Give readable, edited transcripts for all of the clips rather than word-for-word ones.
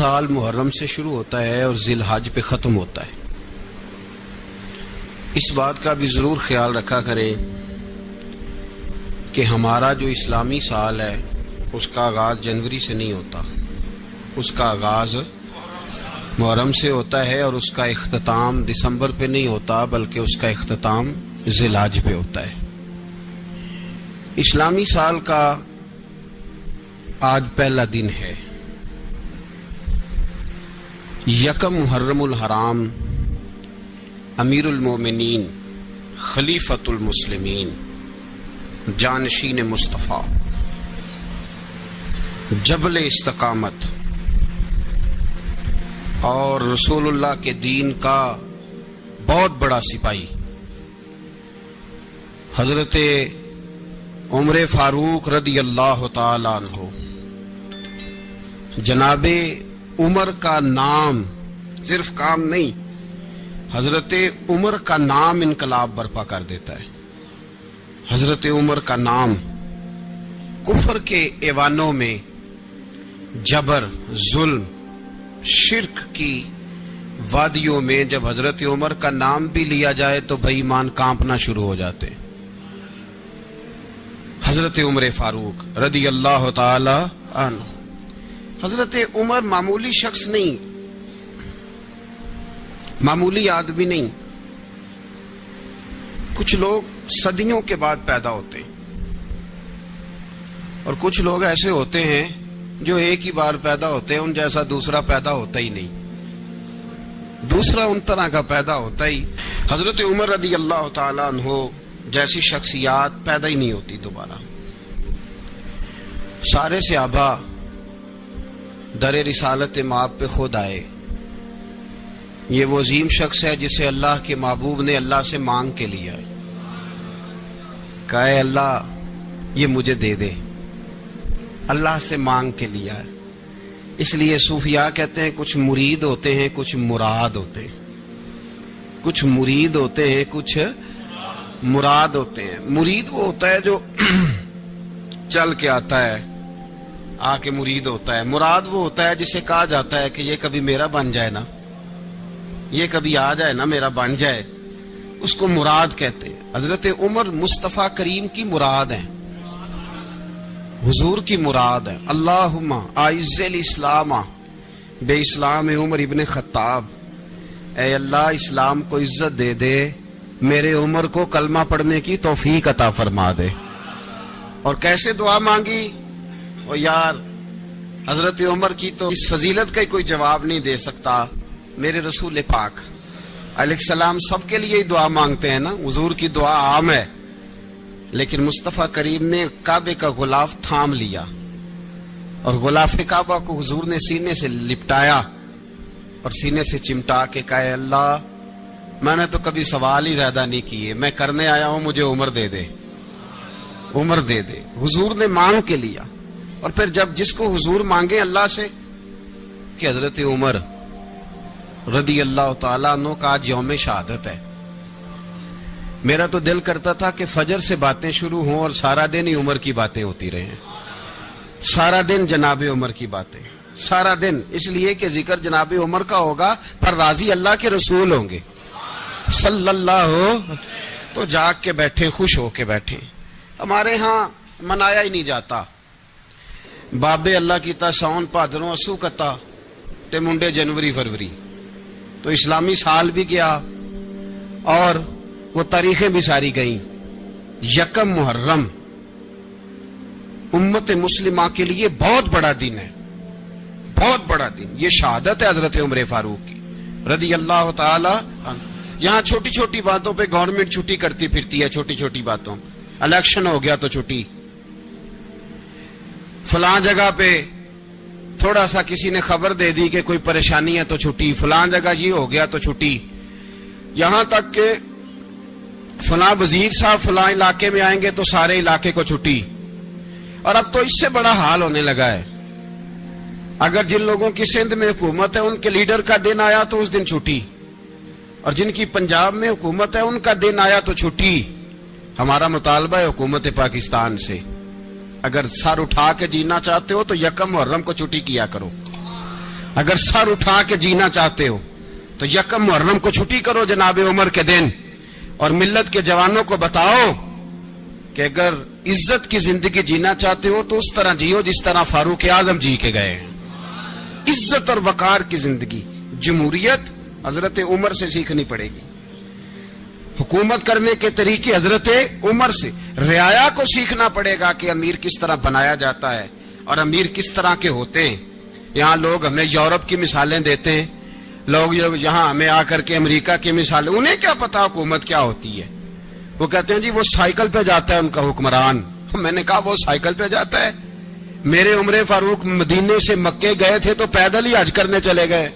سال محرم سے شروع ہوتا ہے اور ذی الحج پہ ختم ہوتا ہے۔ اس بات کا بھی ضرور خیال رکھا کریں کہ ہمارا جو اسلامی سال ہے اس کا آغاز جنوری سے نہیں ہوتا، اس کا آغاز محرم سے ہوتا ہے اور اس کا اختتام دسمبر پہ نہیں ہوتا بلکہ اس کا اختتام ذی الحج پہ ہوتا ہے۔ اسلامی سال کا آج پہلا دن ہے، یکم محرم الحرام، امیر المومنین خلیفۃ المسلمین جانشین مصطفیٰ جبل استقامت اور رسول اللہ کے دین کا بہت بڑا سپاہی حضرت عمر فاروق رضی اللہ تعالی عنہ، جناب عمر کا نام صرف کام نہیں، حضرت عمر کا نام انقلاب برپا کر دیتا ہے۔ حضرت عمر کا نام کفر کے ایوانوں میں جبر، ظلم، شرک کی وادیوں میں جب حضرت عمر کا نام بھی لیا جائے تو بے ایمان کانپنا شروع ہو جاتے۔ حضرت عمر فاروق رضی اللہ تعالی عنہ، حضرت عمر معمولی شخص نہیں، معمولی آدمی نہیں۔ کچھ لوگ صدیوں کے بعد پیدا ہوتے ہیں اور کچھ لوگ ایسے ہوتے ہیں جو ایک ہی بار پیدا ہوتے ہیں، ان جیسا دوسرا پیدا ہوتا ہی نہیں، دوسرا ان طرح کا پیدا ہوتا ہی۔ حضرت عمر رضی اللہ تعالیٰ عنہ جیسی شخصیات پیدا ہی نہیں ہوتی دوبارہ۔ سارے صحابہ در رسالت مآب پہ خود آئے۔ یہ وہ عظیم شخص ہے جسے اللہ کے محبوب نے اللہ سے مانگ کے لیا، کہا اے اللہ یہ مجھے دے دے، اللہ سے مانگ کے لیا ہے۔ اس لیے صوفیاء کہتے ہیں کچھ مرید ہوتے ہیں کچھ مراد ہوتے ہیں، کچھ مرید ہوتے ہیں کچھ مراد ہوتے ہیں۔ مرید وہ ہوتا ہے جو چل کے آتا ہے، آ کے مرید ہوتا ہے۔ مراد وہ ہوتا ہے جسے کہا جاتا ہے کہ یہ کبھی میرا بن جائے نا، یہ کبھی آ جائے نا، میرا بن جائے، اس کو مراد کہتے ہیں۔ حضرت عمر مصطفیٰ کریم کی مراد ہیں، حضور کی مراد ہے۔ اللہم اعز الاسلام بے اسلام عمر ابن خطاب، اے اللہ اسلام کو عزت دے دے، میرے عمر کو کلمہ پڑھنے کی توفیق عطا فرما دے۔ اور کیسے دعا مانگی؟ اور یار حضرت عمر کی تو اس فضیلت کا کوئی جواب نہیں دے سکتا۔ میرے رسول پاک علیہ السلام سب کے لیے ہی دعا مانگتے ہیں نا، حضور کی دعا عام ہے، لیکن مصطفیٰ کریم نے کعبے کا غلاف تھام لیا اور غلاف کعبہ کو حضور نے سینے سے لپٹایا اور سینے سے چمٹا کے کہا اے اللہ میں نے تو کبھی سوال ہی زیادہ نہیں کیے، میں کرنے آیا ہوں، مجھے عمر دے دے، عمر دے دے۔ حضور نے مانگ کے لیا۔ اور پھر جب جس کو حضور مانگے اللہ سے کہ حضرت عمر رضی اللہ تعالیٰ عنہ کا آج یوم شہادت ہے، میرا تو دل کرتا تھا کہ فجر سے باتیں شروع ہوں اور سارا دن ہی عمر کی باتیں ہوتی رہیں، سارا دن جناب عمر کی باتیں، سارا دن، اس لیے کہ ذکر جناب عمر کا ہوگا پر راضی اللہ کے رسول ہوں گے صلی اللہ، تو جاگ کے بیٹھے، خوش ہو کے بیٹھے۔ ہمارے ہاں منایا ہی نہیں جاتا، بابے اللہ کیتا ساؤن بھادروں اسو کتا تے منڈے جنوری فروری، تو اسلامی سال بھی گیا اور وہ تاریخیں بھی ساری گئیں۔ یکم محرم امت مسلمہ کے لیے بہت بڑا دن ہے، بہت بڑا دن۔ یہ شہادت ہے حضرت عمر فاروق کی رضی اللہ تعالی عنہ۔ یہاں چھوٹی چھوٹی باتوں پہ گورنمنٹ چھٹی کرتی پھرتی ہے، چھوٹی چھوٹی باتوں، الیکشن ہو گیا تو چھٹی، فلاں جگہ پہ تھوڑا سا کسی نے خبر دے دی کہ کوئی پریشانی ہے تو چھٹی، فلاں جگہ یہ ہو گیا تو چھٹی، یہاں تک کہ فلاں وزیر صاحب فلاں علاقے میں آئیں گے تو سارے علاقے کو چھٹی۔ اور اب تو اس سے بڑا حال ہونے لگا ہے، اگر جن لوگوں کی سندھ میں حکومت ہے ان کے لیڈر کا دن آیا تو اس دن چھٹی، اور جن کی پنجاب میں حکومت ہے ان کا دن آیا تو چھٹی۔ ہمارا مطالبہ ہے حکومت پاکستان سے، اگر سر اٹھا کے جینا چاہتے ہو تو یکم محرم کو چھٹی کیا کرو، اگر سر اٹھا کے جینا چاہتے ہو تو یکم محرم کو چھٹی کرو جناب عمر کے دن، اور ملت کے جوانوں کو بتاؤ کہ اگر عزت کی زندگی جینا چاہتے ہو تو اس طرح جیو جس طرح فاروق اعظم جی کے گئے ہیں۔ عزت اور وقار کی زندگی، جمہوریت حضرت عمر سے سیکھنی پڑے گی، حکومت کرنے کے طریقے حضرت عمر سے، رعایا کو سیکھنا پڑے گا کہ امیر کس طرح بنایا جاتا ہے اور امیر کس طرح کے ہوتے ہیں۔ یہاں لوگ ہمیں یورپ کی مثالیں دیتے ہیں، لوگ یہاں ہمیں آ کر کے امریکہ کی مثالیں، انہیں کیا پتا حکومت کیا ہوتی ہے۔ وہ کہتے ہیں جی وہ سائیکل پہ جاتا ہے ان کا حکمران۔ میں نے کہا وہ سائیکل پہ جاتا ہے؟ میرے عمر فاروق مدینے سے مکے گئے تھے تو پیدل ہی حج کرنے چلے گئے،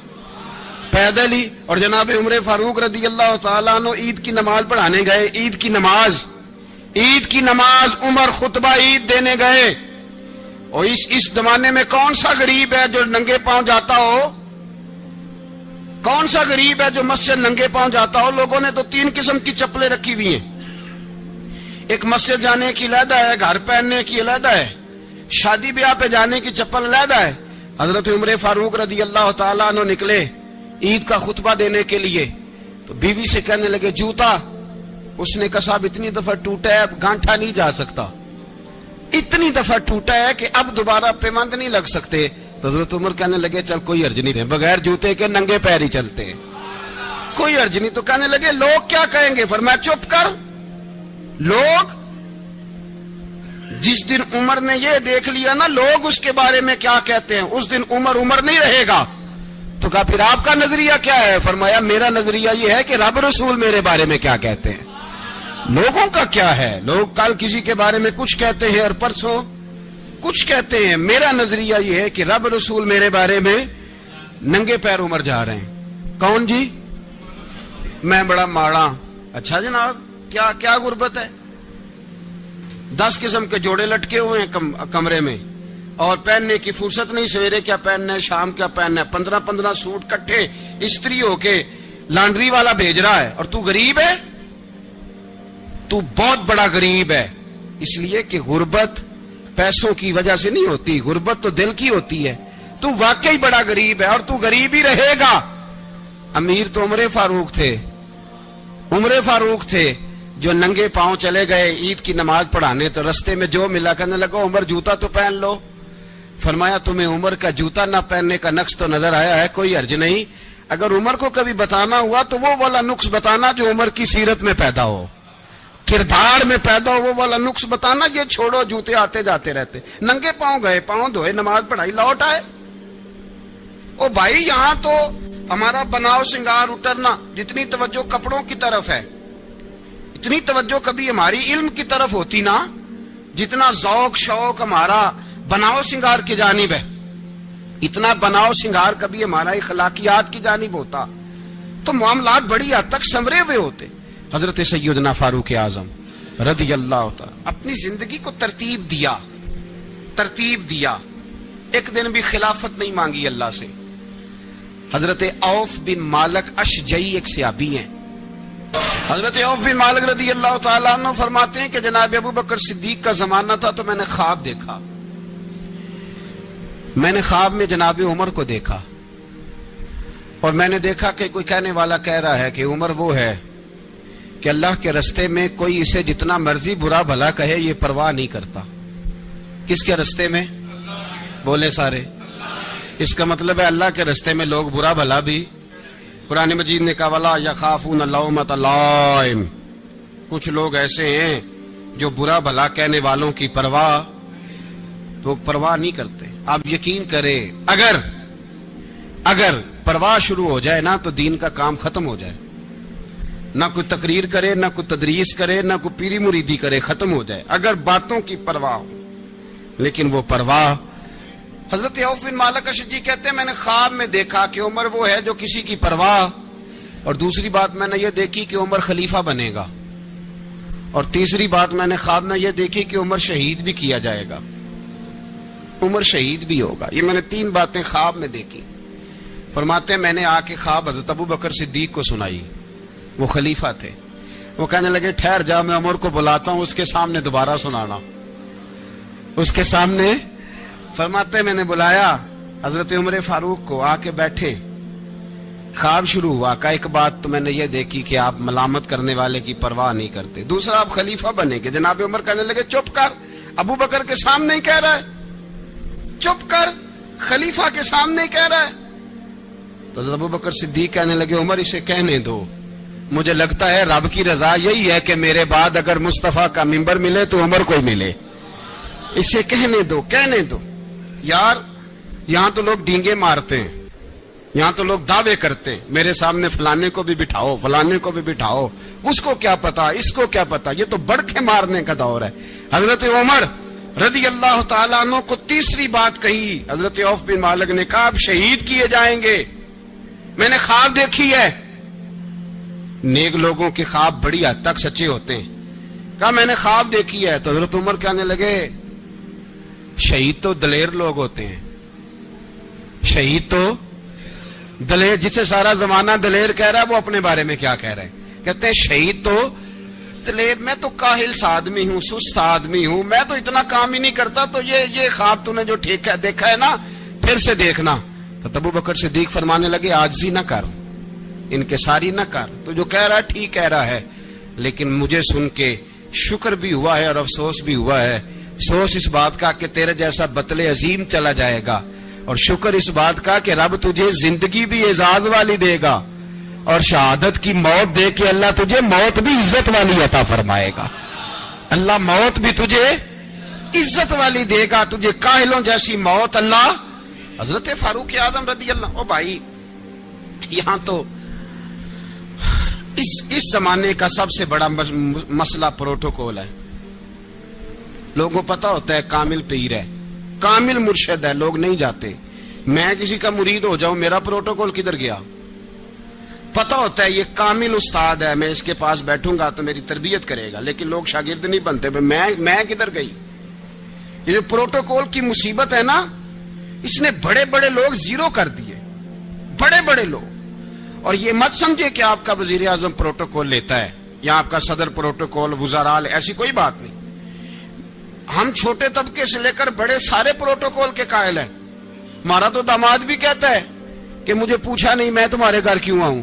پیدل ہی۔ اور جناب عمر فاروق رضی اللہ تعالیٰ عنہ عید کی نماز پڑھانے گئے، عید کی نماز عمر خطبہ عید دینے گئے۔ اور اس زمانے میں کون سا غریب ہے جو ننگے پاؤں جاتا ہو؟ کون سا غریب ہے جو مسجد ننگے پاؤں جاتا ہو؟ لوگوں نے تو 3 قسم کی چپلیں رکھی ہوئی ہیں، ایک مسجد جانے کی علیحدہ ہے، گھر پہننے کی علیحدہ ہے، شادی بیاہ پہ جانے کی چپل علیحدہ ہے۔ حضرت عمر فاروق رضی اللہ تعالیٰ عنہ نکلے عید کا خطبہ دینے کے لیے تو بیوی سے کہنے لگے جوتا، اس نے کہا صاحب اتنی دفعہ ٹوٹا ہے اب گانٹھا نہیں جا سکتا، اتنی دفعہ ٹوٹا ہے کہ اب دوبارہ پیمند نہیں لگ سکتے۔ تو حضرت عمر کہنے لگے چل کوئی حرج نہیں، بغیر جوتے کے ننگے پیر ہی چلتے، کوئی حرج نہیں۔ تو کہنے لگے لوگ کیا کہیں گے؟ فرمایا چپ کر، لوگ جس دن عمر نے یہ دیکھ لیا نا لوگ اس کے بارے میں کیا کہتے ہیں، اس دن عمر نہیں رہے گا۔ تو کہا پھر آپ کا نظریہ کیا ہے؟ فرمایا میرا نظریہ یہ ہے کہ رب رسول میرے بارے میں کیا کہتے ہیں، لوگوں کا کیا ہے؟ لوگ کل کسی کے بارے میں کچھ کہتے ہیں اور پرسوں کچھ کہتے ہیں، میرا نظریہ یہ ہے کہ رب رسول میرے بارے میں ننگے پیر عمر جا رہے ہیں۔ کون جی؟ میں بڑا ماڑا۔ اچھا جناب کیا کیا غربت ہے؟ 10 قسم کے جوڑے لٹکے ہوئے ہیں کمرے میں اور پہننے کی فرصت نہیں، سویرے کیا پہننا ہے شام کیا پہننا ہے، 15 سوٹ کٹھے استری ہو کے لانڈری والا بھیج رہا ہے، اور تو غریب ہے، تو بہت بڑا غریب ہے۔ اس لیے کہ غربت پیسوں کی وجہ سے نہیں ہوتی، غربت تو دل کی ہوتی ہے۔ تو واقعی بڑا غریب ہے اور تو غریب ہی رہے گا۔ امیر تو عمر فاروق تھے جو ننگے پاؤں چلے گئے عید کی نماز پڑھانے، تو رستے میں جو ملا کہنے لگا عمر جوتا تو پہن لو۔ فرمایا تمہیں عمر کا جوتا نہ پہننے کا نقص تو نظر آیا ہے، کوئی حرج نہیں، اگر عمر کو کبھی بتانا ہوا تو وہ والا نقص بتانا جو عمر کی سیرت میں پیدا ہو، کردار میں پیدا ہو، وہ والا نقص بتانا، یہ چھوڑو جوتے آتے جاتے رہتے۔ ننگے پاؤں گئے، پاؤں دھوئے، نماز پڑھائی، لوٹ آئے۔ او بھائی یہاں تو ہمارا بناؤ سنگار اترنا، جتنی توجہ کپڑوں کی طرف ہے اتنی توجہ کبھی ہماری علم کی طرف ہوتی نا، جتنا ذوق شوق ہمارا بناؤ سنگار کی جانب ہے، اتنا بناؤ سنگار کبھی ہمارا اخلاقیات کی جانب ہوتا تو معاملات بڑی حد تک سنورے ہوئے ہوتے۔ حضرت سیدنا فاروق اعظم رضی اللہ تعالی اپنی زندگی کو ترتیب دیا، ایک دن بھی خلافت نہیں مانگی اللہ سے۔ حضرت عوف بن مالک اشجعی ایک صحابی ہیں، حضرت عوف بن مالک رضی اللہ تعالیٰ عنہ فرماتے ہیں کہ جناب ابو بکر صدیق کا زمانہ تھا تو میں نے خواب دیکھا، میں نے خواب میں جناب عمر کو دیکھا، اور میں نے دیکھا کہ کوئی کہنے والا کہہ رہا ہے کہ عمر وہ ہے کہ اللہ کے رستے میں کوئی اسے جتنا مرضی برا بھلا کہے یہ پرواہ نہیں کرتا۔ کس کے رستے میں؟ بولے سارے۔ اس کا مطلب ہے اللہ کے رستے میں لوگ برا بھلا بھی، قرآن مجید نے کہا وَلَا يَخَافُونَ لَوْمَةَ لَائِمٍ، کچھ لوگ ایسے ہیں جو برا بھلا کہنے والوں کی پرواہ نہیں کرتے۔ آپ یقین کریں اگر پرواہ شروع ہو جائے نا تو دین کا کام ختم ہو جائے، نہ کوئی تقریر کرے، نہ کوئی تدریس کرے، نہ کوئی پیری مریدی کرے، ختم ہو جائے اگر باتوں کی پرواہ ہو۔ لیکن وہ پرواہ، حضرت عوف بن مالک اشجعی کہتے ہیں میں نے خواب میں دیکھا کہ عمر وہ ہے جو کسی کی پرواہ، اور دوسری بات میں نے یہ دیکھی کہ عمر خلیفہ بنے گا، اور تیسری بات میں نے خواب میں یہ دیکھی کہ عمر شہید بھی کیا جائے گا، عمر شہید بھی ہوگا۔ یہ میں نے 3 باتیں خواب میں دیکھی۔ فرماتے ہیں میں نے آ کے خواب حضرت ابو بکر صدیق کو سنائی، وہ خلیفہ تھے، وہ کہنے لگے ٹھہر جا میں عمر کو بلاتا ہوں، اس کے سامنے دوبارہ سنانا، اس کے سامنے۔ فرماتے ہیں میں نے بلایا حضرت عمر فاروق کو آ کے بیٹھے, خواب شروع ہوا. کہ ایک بات تو میں نے یہ دیکھی کہ آپ ملامت کرنے والے کی پرواہ نہیں کرتے. دوسرا, آپ خلیفہ بنے کہ جناب عمر کہنے لگے چپ کر, ابو بکر کے سامنے ہی کہہ رہا ہے, چپ کر, خلیفہ کے سامنے ہی کہہ رہا ہے. تو ابو بکر صدیق کہنے لگے عمر اسے کہنے دو, مجھے لگتا ہے رب کی رضا یہی ہے کہ میرے بعد اگر مصطفیٰ کا منبر ملے تو عمر کو ملے, اسے کہنے دو, کہنے دو. یار یہاں تو لوگ ڈینگے مارتے ہیں, یہاں تو لوگ دعوے کرتے ہیں, میرے سامنے فلانے کو بھی بٹھاؤ, فلانے کو بھی بٹھاؤ, اس کو کیا پتا, اس کو کیا پتا, یہ تو بڑکے مارنے کا دور ہے. حضرت عمر رضی اللہ تعالیٰ عنہ کو تیسری بات کہی. حضرت عوف بن مالک نے کہا آپ شہید کیے جائیں گے, میں نے خواب دیکھی ہے. نیک لوگوں کے خواب بڑی حد تک سچے ہوتے ہیں. کہا میں نے خواب دیکھی ہے. تو حضرت عمر کہنے لگے شہید تو دلیر لوگ ہوتے ہیں, شہید تو دلیر, جسے سارا زمانہ دلیر کہہ رہا ہے وہ اپنے بارے میں کیا کہہ رہے ہیں, کہتے ہیں شہید تو دلیر. میں تو کاہل سا آدمی ہوں, سست آدمی ہوں, میں تو اتنا کام ہی نہیں کرتا. تو یہ خواب تو نے جو دیکھا ہے نا پھر سے دیکھنا. تو ابو بکر صدیق فرمانے لگے عاجزی نہ کر, انکساری نہ کر, تو جو کہہ رہا ہے ٹھیک کہہ رہا ہے, لیکن مجھے سن کے شکر بھی ہوا ہے اور افسوس بھی ہوا ہے. افسوس اس بات کا کہ تیرے جیسا بطل عظیم چلا جائے گا, اور شکر اس بات کا کہ رب تجھے زندگی بھی اعزاز والی دے گا, اور شہادت کی موت دے کے اللہ تجھے موت بھی عزت والی عطا فرمائے گا. اللہ موت بھی تجھے عزت والی دے گا, تجھے کاہلوں جیسی موت اللہ. حضرت فاروق اعظم رضی اللہ, او بھائی یہاں تو اس زمانے کا سب سے بڑا مسئلہ پروٹوکول ہے. لوگوں کو پتا ہوتا ہے کامل پیر ہے, کامل مرشد ہے, لوگ نہیں جاتے. میں کسی کا مرید ہو جاؤں, میرا پروٹوکول کدھر گیا؟ پتا ہوتا ہے یہ کامل استاد ہے, میں اس کے پاس بیٹھوں گا تو میری تربیت کرے گا, لیکن لوگ شاگرد نہیں بنتے. میں کدھر گئی؟ یہ جو پروٹوکول کی مصیبت ہے نا, اس نے بڑے بڑے لوگ زیرو کر دیے, بڑے بڑے لوگ. اور یہ مت سمجھے کہ آپ کا وزیر اعظم پروٹوکول لیتا ہے یا آپ کا صدر پروٹوکول, وزراء, ایسی کوئی بات نہیں. ہم چھوٹے طبقے سے لے کر بڑے سارے پروٹوکول کے قائل ہیں. ہمارا تو داماد بھی کہتا ہے کہ مجھے پوچھا نہیں میں تمہارے گھر کیوں آؤں.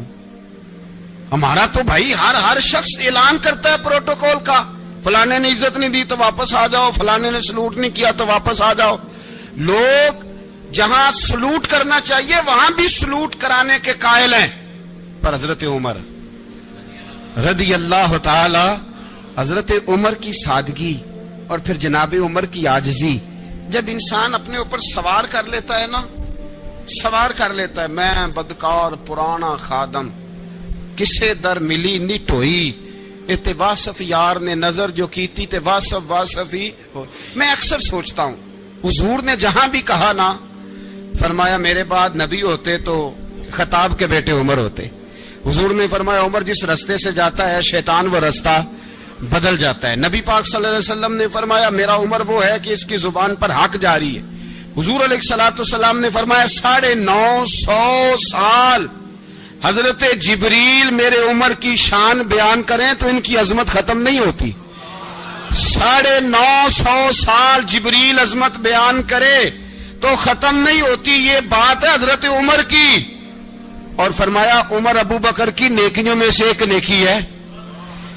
ہمارا تو بھائی ہر شخص اعلان کرتا ہے پروٹوکول کا, فلانے نے عزت نہیں دی تو واپس آ جاؤ, فلانے نے سلوٹ نہیں کیا تو واپس آ جاؤ. لوگ جہاں سلوٹ کرنا چاہیے وہاں بھی سلوٹ کرانے کے قائل ہیں. پر حضرت عمر رضی اللہ تعالی, حضرت عمر کی سادگی اور پھر جناب عمر کی عاجزی, جب انسان اپنے اوپر سوار کر لیتا ہے نا, سوار کر لیتا ہے, میں بدکار پرانا خادم, کسے در ملی نی ٹوئی, تے واصف یار نے نظر جو کی تھی تے واصف ہی ہو. میں اکثر سوچتا ہوں حضور نے جہاں بھی کہا نا, فرمایا میرے بعد نبی ہوتے تو خطاب کے بیٹے عمر ہوتے. حضور نے فرمایا عمر جس رستے سے جاتا ہے شیطان وہ رستہ بدل جاتا ہے. نبی پاک صلی اللہ علیہ وسلم نے فرمایا میرا عمر وہ ہے کہ اس کی زبان پر حق جاری ہے. حضور علیہ الصلوۃ والسلام نے فرمایا 950 سال حضرت جبریل میرے عمر کی شان بیان کریں تو ان کی عظمت ختم نہیں ہوتی. 950 سال جبریل عظمت بیان کرے تو ختم نہیں ہوتی. یہ بات ہے حضرت عمر کی. اور فرمایا عمر ابو بکر کی نیکیوں میں سے ایک نیکی ہے,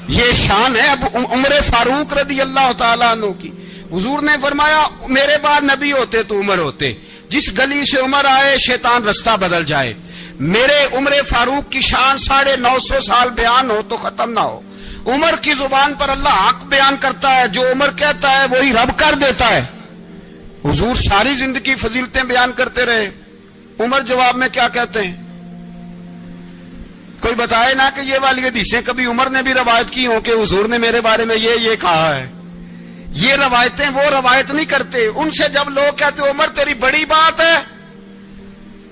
یہ شان ہے عمر فاروق رضی اللہ تعالیٰ عنہ کی. حضور نے فرمایا میرے بعد نبی ہوتے تو عمر ہوتے, جس گلی سے عمر آئے شیطان رستہ بدل جائے. میرے عمر فاروق کی شان 950 سال بیان ہو تو ختم نہ ہو. عمر کی زبان پر اللہ حق بیان کرتا ہے, جو عمر کہتا ہے وہی رب کر دیتا ہے. حضور ساری زندگی فضیلتیں بیان کرتے رہے, عمر جواب میں کیا کہتے ہیں؟ کوئی بتائے نا کہ یہ والی حدیثیں کبھی عمر نے بھی روایت کی ہوں کہ حضور نے میرے بارے میں یہ کہا ہے. یہ روایتیں وہ روایت نہیں کرتے. ان سے جب لوگ کہتے عمر تیری بڑی بات ہے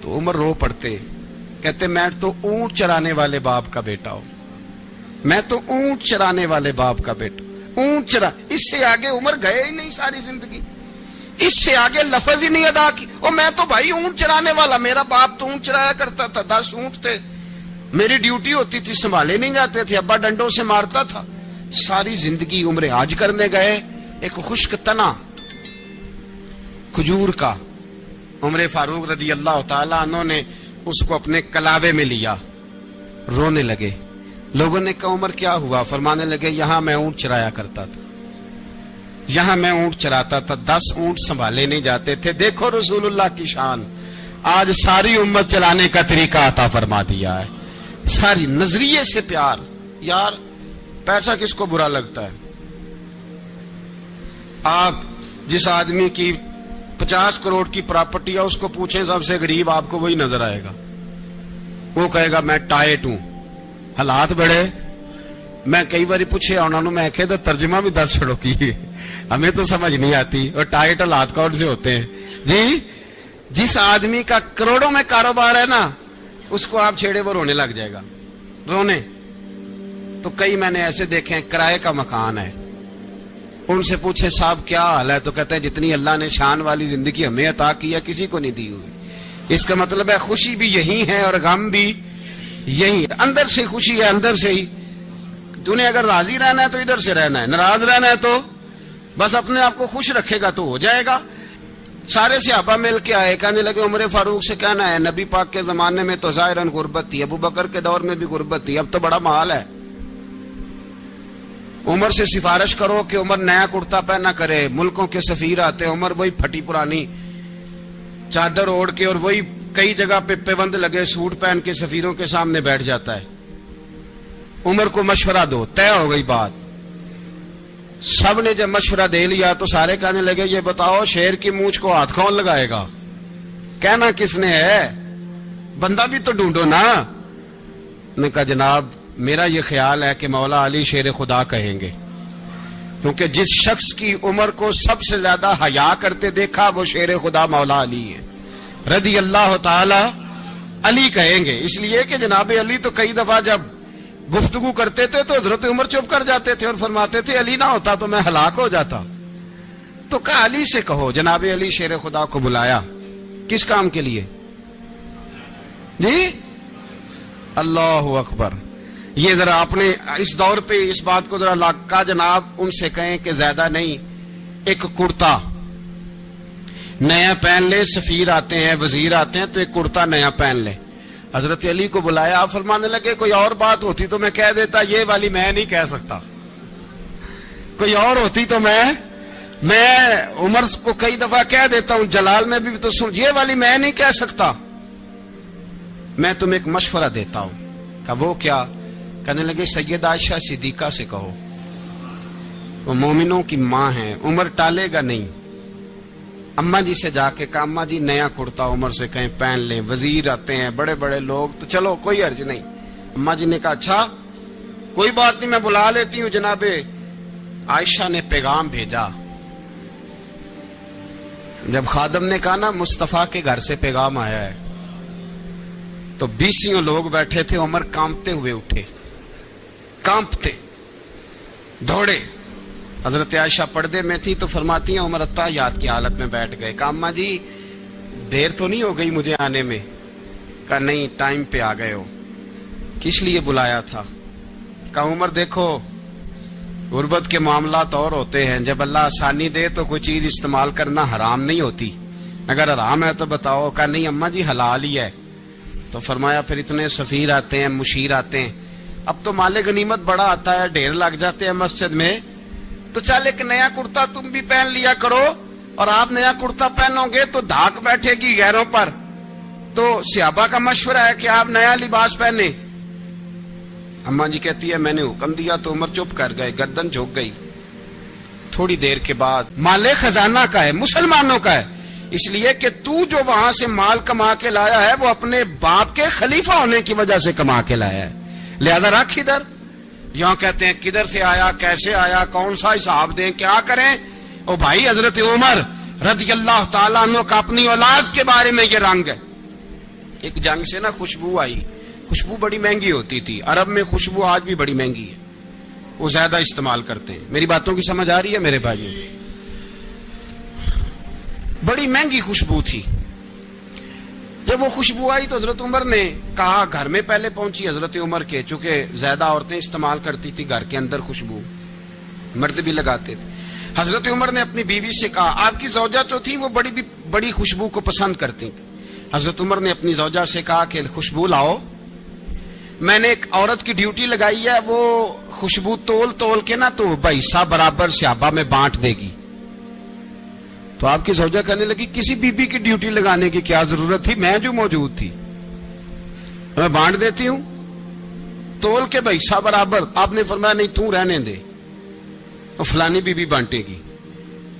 تو عمر رو پڑتے, کہتے میں تو اونٹ چرانے والے باپ کا بیٹا ہوں, میں تو اونٹ چرانے والے باپ کا بیٹا, اونٹ چرا. اس سے آگے عمر گئے ہی نہیں ساری زندگی, اس سے آگے لفظ ہی نہیں ادا کی. اور میں تو بھائی اونٹ چرانے والا, میرا باپ تو اونٹ چرایا کرتا تھا, 10 اونٹ تھے, میری ڈیوٹی ہوتی تھی, سنبھالے نہیں جاتے تھے, ابا ڈنڈوں سے مارتا تھا. ساری زندگی عمر حج کرنے گئے, ایک خشک تنا کھجور کا عمر فاروق رضی اللہ تعالیٰ عنہ نے اس کو اپنے کلاوے میں لیا، رونے لگے۔ لوگوں نے کہا عمر کیا ہوا؟ فرمانے لگے یہاں میں اونٹ چرایا کرتا تھا، یہاں میں اونٹ چراتا تھا، 10 اونٹ سنبھالے نہیں جاتے تھے، دیکھو رسول اللہ کی شان، آج ساری امت چلانے کا طریقہ عطا فرما دیا ہے، ساری نظریے سے پیار۔ یار پیسہ کس کو برا لگتا ہے؟ آپ جس آدمی کی 50 کروڑ کی پراپرٹی ہے اس کو پوچھیں سب سے غریب، آپ کو وہی نظر آئے گا، وہ کہے گا میں ٹائٹ ہوں، حالات بڑے۔ میں کئی بار پوچھے انہوں نے، میں کہتا ترجمہ بھی 10 چھڑوں کی، ہمیں تو سمجھ نہیں آتی، اور ٹائٹ حالات کون سے ہوتے ہیں جی؟ جس آدمی کا کروڑوں میں کاروبار ہے نا، اس کو آپ چھیڑے وہ رونے لگ جائے گا، رونے۔ تو کئی میں نے ایسے دیکھے ہیں کرائے کا مکان ہے، ان سے پوچھے صاحب کیا حال ہے، تو کہتے ہیں جتنی اللہ نے شان والی زندگی ہمیں عطا کی ہے کسی کو نہیں دی ہوئی۔ اس کا مطلب ہے خوشی بھی یہی ہے اور غم بھی یہی ہے، اندر سے خوشی ہے، اندر سے ہی۔ تو نے اگر راضی رہنا ہے تو ادھر سے رہنا ہے، ناراض رہنا ہے تو بس اپنے آپ کو خوش رکھے گا تو ہو جائے گا۔ سارے صحابہ مل کے آئے، کہنے لگے عمر فاروق سے کہنا ہے نبی پاک کے زمانے میں تو ظاہراً غربت تھی، ابو بکر کے دور میں بھی غربت تھی، اب تو بڑا مال ہے، عمر سے سفارش کرو کہ عمر نیا کرتا پہنا کرے۔ ملکوں کے سفیر آتے، عمر وہی پھٹی پرانی چادر اوڑھ کے اور وہی کئی جگہ پہ پیوند لگے سوٹ پہن کے سفیروں کے سامنے بیٹھ جاتا ہے۔ عمر کو مشورہ دو، طے ہو گئی بات۔ سب نے جب مشورہ دے لیا تو سارے کہنے لگے یہ بتاؤ شیر کی مونچھ کو ہاتھ کون لگائے گا؟ کہنا کس نے ہے؟ بندہ بھی تو ڈھونڈو نا۔ نے کہا جناب میرا یہ خیال ہے کہ مولا علی شیر خدا کہیں گے، کیونکہ جس شخص کی عمر کو سب سے زیادہ حیا کرتے دیکھا وہ شیر خدا مولا علی ہے رضی اللہ تعالی علی کہیں گے۔ اس لیے کہ جناب علی تو کئی دفعہ جب گفتگو کرتے تھے تو حضرت عمر چپ کر جاتے تھے اور فرماتے تھے علی نہ ہوتا تو میں ہلاک ہو جاتا۔ تو کہا علی سے کہو۔ جناب علی شیر خدا کو بلایا، کس کام کے لیے جی؟ اللہ اکبر۔ یہ ذرا آپ نے اس دور پہ اس بات کو ذرا لاکا جناب ان سے کہیں کہ زیادہ نہیں، ایک کرتا نیا پہن لے، سفیر آتے ہیں وزیر آتے ہیں تو ایک کرتا نیا پہن لے۔ حضرت علی کو بلایا، آپ فرمانے لگے کوئی اور بات ہوتی تو میں کہہ دیتا، یہ والی میں نہیں کہہ سکتا، کوئی اور ہوتی تو میں عمر کو کئی دفعہ کہہ دیتا ہوں، جلال میں بھی تو سن، یہ والی میں نہیں کہہ سکتا، میں تمہیں ایک مشورہ دیتا ہوں۔ کہا وہ کیا؟ کہنے لگے سیدہ عائشہ صدیقہ سے کہو، وہ مومنوں کی ماں ہیں، عمر ٹالے گا نہیں۔ اماں جی سے جا کے کہا اماں جی نیا کرتا عمر سے کہیں پہن لیں، وزیر آتے ہیں بڑے بڑے لوگ تو چلو کوئی حرج نہیں۔ اماں جی نے کہا اچھا کوئی بات نہیں میں بلا لیتی ہوں۔ جناب عائشہ نے پیغام بھیجا، جب خادم نے کہا نا مصطفیٰ کے گھر سے پیغام آیا ہے تو 20 لوگ بیٹھے تھے، عمر کانپتے ہوئے اٹھے، کانپتے دوڑے۔ حضرت عائشہ پردے میں تھی تو فرماتی ہیں عمر اتحیات کی حالت میں بیٹھ گئے۔ کہا اماں جی دیر تو نہیں ہو گئی مجھے آنے میں؟ کہا نہیں ٹائم پہ آ گئے ہو۔ کس لیے بلایا تھا؟ کہا عمر دیکھو غربت کے معاملات اور ہوتے ہیں، جب اللہ آسانی دے تو کوئی چیز استعمال کرنا حرام نہیں ہوتی، اگر حرام ہے تو بتاؤ۔ کہا نہیں اماں جی حلال ہی ہے۔ تو فرمایا پھر اتنے سفیر آتے ہیں، مشیر آتے ہیں، اب تو مال غنیمت بڑا آتا ہے، ڈھیر لگ جاتے ہیں مسجد میں، تو چل ایک نیا کرتا تم بھی پہن لیا کرو، اور آپ نیا کرتا پہنو گے تو دھاک بیٹھے گی غیروں پر۔ تو صحابہ کا مشورہ ہے کہ آپ نیا لباس پہنے۔ اماں جی کہتی ہے میں نے حکم دیا تو عمر چپ کر گئے، گردن جھک گئی۔ تھوڑی دیر کے بعد مال خزانہ کا ہے، مسلمانوں کا ہے، اس لیے کہ تو جو وہاں سے مال کما کے لایا ہے وہ اپنے باپ کے خلیفہ ہونے کی وجہ سے کما کے لایا ہے، لہذا رکھ ادھر۔ یہاں کہتے ہیں کدھر سے آیا، کیسے آیا، کون سا حساب دیں، کیا کریں؟ او بھائی حضرت عمر رضی اللہ تعالیٰ عنہ کا اپنی اولاد کے بارے میں یہ رنگ ہے۔ ایک جنگ سے نا خوشبو آئی، خوشبو بڑی مہنگی ہوتی تھی، عرب میں خوشبو آج بھی بڑی مہنگی ہے، وہ زیادہ استعمال کرتے ہیں۔ میری باتوں کی سمجھ آ رہی ہے میرے بھائیوں؟ بڑی مہنگی خوشبو تھی۔ جب وہ خوشبو آئی تو حضرت عمر نے کہا، گھر میں پہلے پہنچی حضرت عمر کے، چونکہ زیادہ عورتیں استعمال کرتی تھی گھر کے اندر خوشبو، مرد بھی لگاتے تھے۔ حضرت عمر نے اپنی بیوی سے کہا، آپ کی زوجہ تو تھی وہ بڑی خوشبو کو پسند کرتی. حضرت عمر نے اپنی زوجہ سے کہا کہ خوشبو لاؤ، میں نے ایک عورت کی ڈیوٹی لگائی ہے، وہ خوشبو تول کے نا تو حصہ برابر صحابہ میں بانٹ دے گی. تو آپ کی زوجہ کہنے لگی کسی بی بی کی ڈیوٹی لگانے کی کیا ضرورت تھی، میں جو موجود تھی میں بانٹ دیتی ہوں تول کے حصہ برابر. آپ نے فرمایا نہیں تو رہنے دے، فلانی بی بی بانٹے گی.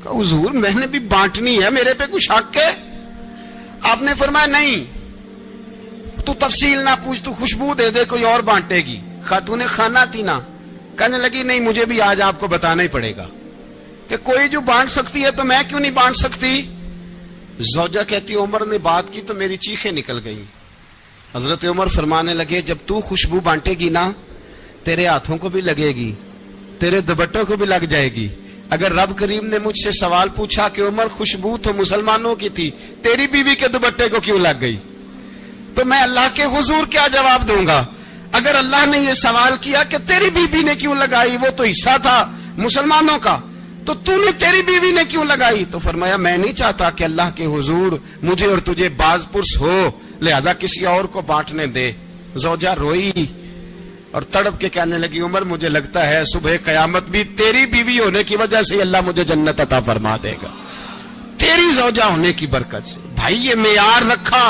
کہا حضور میں نے بھی بانٹنی ہے، میرے پہ کچھ حق ہے؟ آپ نے فرمایا نہیں، تو تفصیل نہ پوچھ، تو خوشبو دے دے، کوئی اور بانٹے گی. خاتون خانہ تھی نا، کہنے لگی نہیں مجھے بھی آج آپ کو بتانا ہی پڑے گا کہ کوئی جو بانٹ سکتی ہے تو میں کیوں نہیں بانٹ سکتی. زوجہ کہتی عمر نے بات کی تو میری چیخیں نکل گئی. حضرت عمر فرمانے لگے جب تو خوشبو بانٹے گی نا تیرے ہاتھوں کو بھی لگے گی، تیرے دوپٹوں کو بھی لگ جائے گی. اگر رب کریم نے مجھ سے سوال پوچھا کہ عمر خوشبو تو مسلمانوں کی تھی، تیری بیوی کے دوپٹے کو کیوں لگ گئی، تو میں اللہ کے حضور کیا جواب دوں گا؟ اگر اللہ نے یہ سوال کیا کہ تیری بیوی نے کیوں لگائی، وہ تو حصہ تھا مسلمانوں کا، تو نے تیری بیوی نے کیوں لگائی؟ تو فرمایا میں نہیں چاہتا کہ اللہ کے حضور مجھے اور تجھے باز پرس ہو، لہذا کسی اور کو بانٹنے دے. زوجہ روئی اور تڑپ کے کہنے لگی عمر مجھے لگتا ہے صبح قیامت بھی تیری بیوی ہونے کی وجہ سے اللہ مجھے جنت عطا فرما دے گا، تیری زوجہ ہونے کی برکت سے. بھائی یہ معیار رکھا،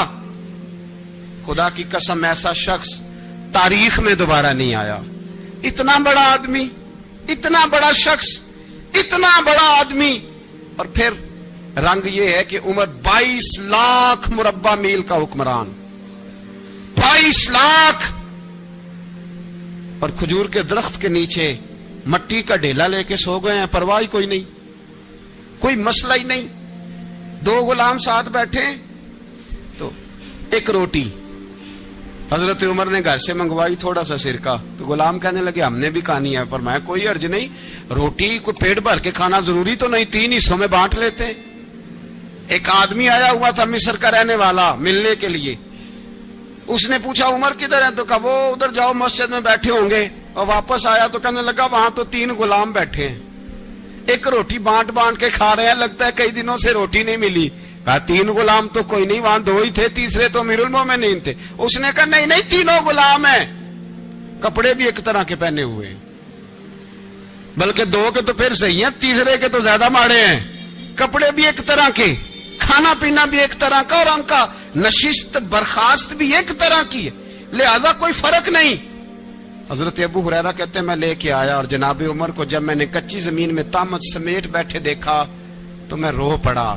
خدا کی قسم ایسا شخص تاریخ میں دوبارہ نہیں آیا. اتنا بڑا آدمی، اتنا بڑا شخص، اتنا بڑا آدمی، اور پھر رنگ یہ ہے کہ عمر 22 لاکھ مربع میل کا حکمران، 22 لاکھ، اور کھجور کے درخت کے نیچے مٹی کا ڈھیلا لے کے سو گئے ہیں، پرواہ کوئی نہیں، کوئی مسئلہ ہی نہیں. 2 غلام ساتھ بیٹھے تو ایک روٹی حضرت عمر نے گھر سے منگوائی، تھوڑا سا سرکہ، تو غلام کہنے لگے ہم نے بھی کھانی ہے. فرمایا کوئی حرج نہیں، روٹی کو پیٹ بھر کے کھانا ضروری تو نہیں، 3 حصوں میں بانٹ لیتے. ایک آدمی آیا ہوا تھا مصر کا رہنے والا ملنے کے لیے، اس نے پوچھا عمر کدھر ہے، تو کہا وہ ادھر جاؤ مسجد میں بیٹھے ہوں گے. اور واپس آیا تو کہنے لگا وہاں تو 3 غلام بیٹھے ہیں، ایک روٹی بانٹ کے کھا رہے ہیں، لگتا ہے کئی دنوں سے روٹی نہیں ملی. کہا 3 غلام تو کوئی نہیں، وہاں 2 ہی تھے، تیسرے تو امیر المومنین تھے. اس نے کہا نہیں 3 غلام ہیں، کپڑے بھی ایک طرح کے پہنے ہوئے ہیں، بلکہ 2 کے تو پھر صحیح ہیں، تیسرے کے تو زیادہ ماڑے ہیں. کپڑے بھی ایک طرح کے، کھانا پینا بھی ایک طرح کا، اور ان کا نشست برخاست بھی ایک طرح کی ہے، لہذا کوئی فرق نہیں. حضرت ابو ہریرہ کہتے ہیں میں لے کے آیا، اور جناب عمر کو جب میں نے کچی زمین میں تامت سمیٹ بیٹھے دیکھا تو میں رو پڑا.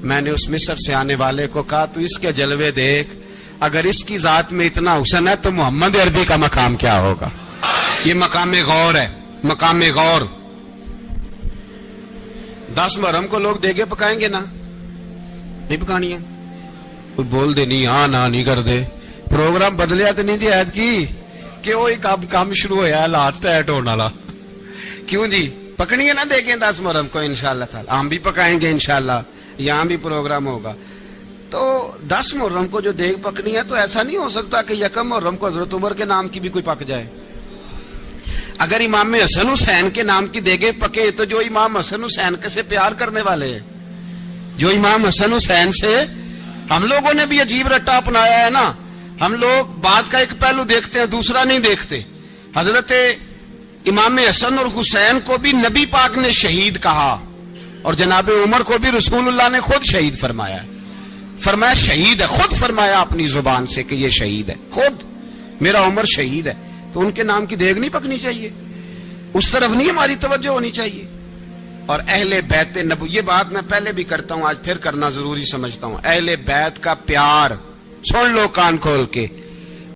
میں نے اس مصر سے آنے والے کو کہا تو اس کے جلوے دیکھ، اگر اس کی ذات میں اتنا حسن ہے تو محمد عربی کا مقام کیا ہوگا. یہ مقام غور ہے، مقام غور. 10 محرم کو لوگ دیگے پکائیں گے نا، نہیں پکانی ہے، کوئی بول دے نہیں، ہاں نہ نہیں کر دے. پروگرام بدلیا تو نہیں دی عید کی کہ وہ ایک کام شروع ہوا ہے لات ٹائٹ ہونے والا. کیوں جی پکنی ہے نا دیگیں 10 محرم کو انشاءاللہ تعالی، ہم بھی پکائیں گے انشاءاللہ، یہاں بھی پروگرام ہوگا. تو 10 محرم کو جو دیگ پکنی ہے تو ایسا نہیں ہو سکتا کہ 1 محرم کو حضرت عمر کے نام کی بھی کوئی پک جائے. اگر امام حسن حسین کے نام کی دیگیں پکے تو جو امام حسن حسین سے پیار کرنے والے ہیں، جو امام حسن حسین سے، ہم لوگوں نے بھی عجیب رٹا اپنایا ہے نا، ہم لوگ بات کا ایک پہلو دیکھتے ہیں دوسرا نہیں دیکھتے. حضرت امام حسن اور حسین کو بھی نبی پاک نے شہید کہا، اور جناب عمر کو بھی رسول اللہ نے خود شہید فرمایا. فرمایا شہید ہے، خود فرمایا اپنی زبان سے کہ یہ شہید ہے، خود میرا عمر شہید ہے. تو ان کے نام کی دیگ نہیں پکنی چاہیے، اس طرف نہیں ہماری توجہ ہونی چاہیے. اور اہل بیت نبو، یہ بات میں پہلے بھی کرتا ہوں، آج پھر کرنا ضروری سمجھتا ہوں. اہل بیت کا پیار سن لو کان کھول کے،